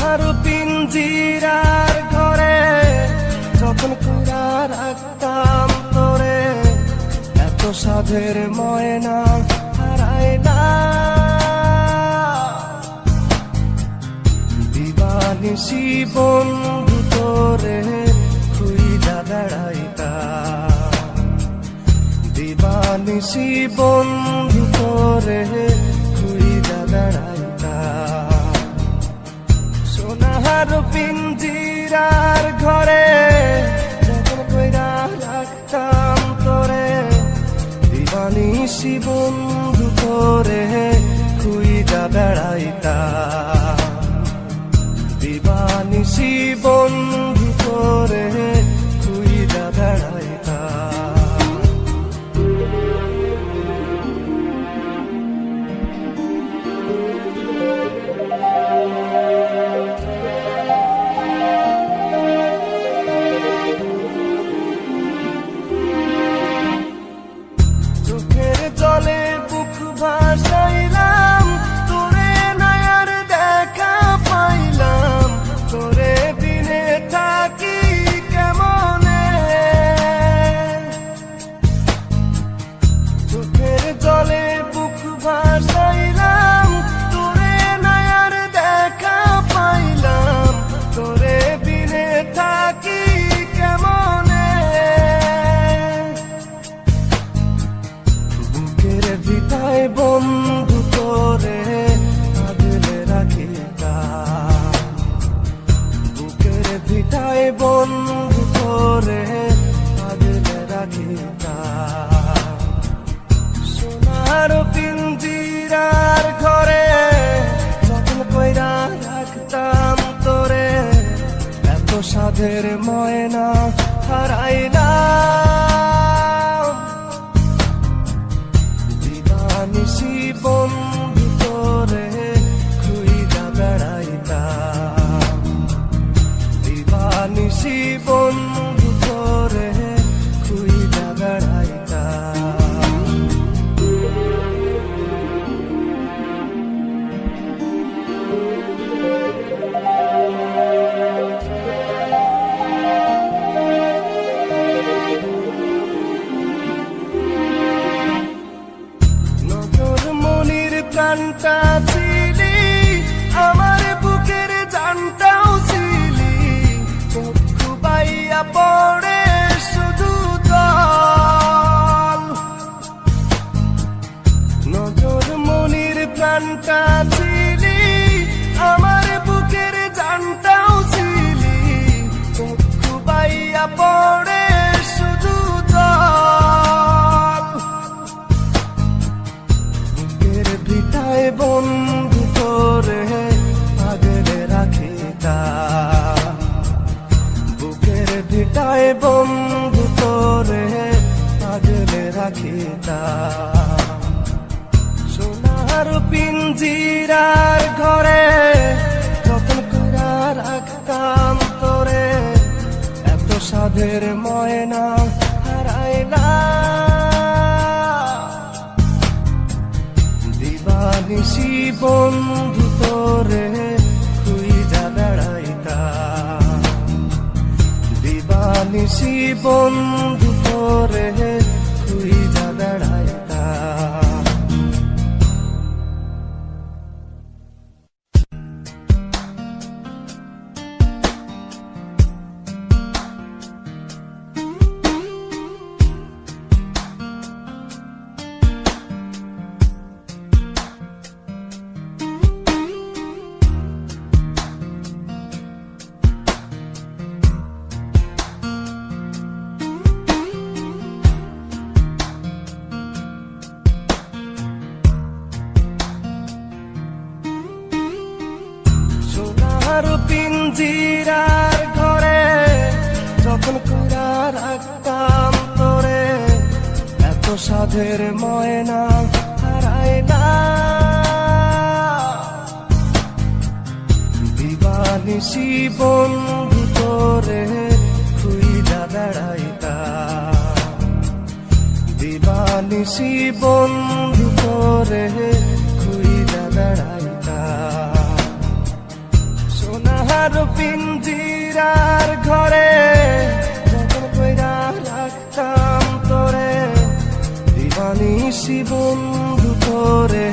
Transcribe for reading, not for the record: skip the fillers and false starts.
সোনার পিঞ্জিরার ঘরে যখন কইরা রাখতাম তোরে, এত সাধের ময়না হারাইলা। দিবানিশি বন্ধু তোরে খুইলা বেড়াইতাম, দিবানিশি বন্ধু তোরে খুইলা বেড়াইতাম। সোনার পিঞ্জিরার ঘরে যখন কইরা রাখতাম তোরে, দিবানিশি বন্ধু তোরে খুইলা বেড়াইতাম, দিবানিশি বন্ধু তোরে খুইলা বেড়াইতাম। চোখের জলে বুক ভাসাইলাম, তোরে নয়ার দেখা পাইলাম, তোরে বিনে থাকি কেমনে। চোখের জলে বুক ভাসাইলাম, তোরে নয়ার দেখা পাইলাম, তোরে বিনে থাকি কেমনে। বুকের ভিটায় বন্ধু তোরে আগলে রাখিতাম, বুকের ভিটায় বন্ধু তোরে আগলে রাখিতাম। সোনার পিঞ্জিরার ঘরে যখন কইরা রাখতাম তোরে, এত সাধের ময়না হারাইলাম। দিবানিশি বন্ধু তোরে খুইলা বেড়াইতাম, দিবানিশি বন্ধু তোরে খুইলা বেড়াইতাম। নজর মনির প্রাণটা ছিলি, আমার বুকের জানটাও ছিলি, চক্ষু বাইয়া পড়ে শুধু জল। নজর মনির প্রাণটা ছিলি, আমার বুকের জানটাও ছিলি, চক্ষু বাইয়া পড়ে শুধু জল। বুকের ভিটায় বন্ধু তোরে আগলে রাখিতাম, বুকের ভিটায় বন্ধু তোরে আগলে রাখিতাম। সোনার পিঞ্জিরার ঘরে যখন কইরা রাখতাম তোরে, এত সাধের ময়না হারাইলা। দিবানিশি বন্ধু তোরে খুইলা বেড়াইতাম, দিবানিশি বন্ধু তোরে খুইলা বেড়াইতাম। সোনার পিঞ্জিরার ঘরে যখন কইরা রাখতাম তোরে, এত সাধের ময়না হারাইলা। দিবানিশি বন্ধু তোরে খুইলা বেড়াইতাম, দিবানিশি বন্ধু তোরে খুইলা বেড়াইতাম। সোনা সোনার পিঞ্জিরার ঘরে যতন কইরা রাখতাম তোরে দিবানিশি বন্ধু তোরে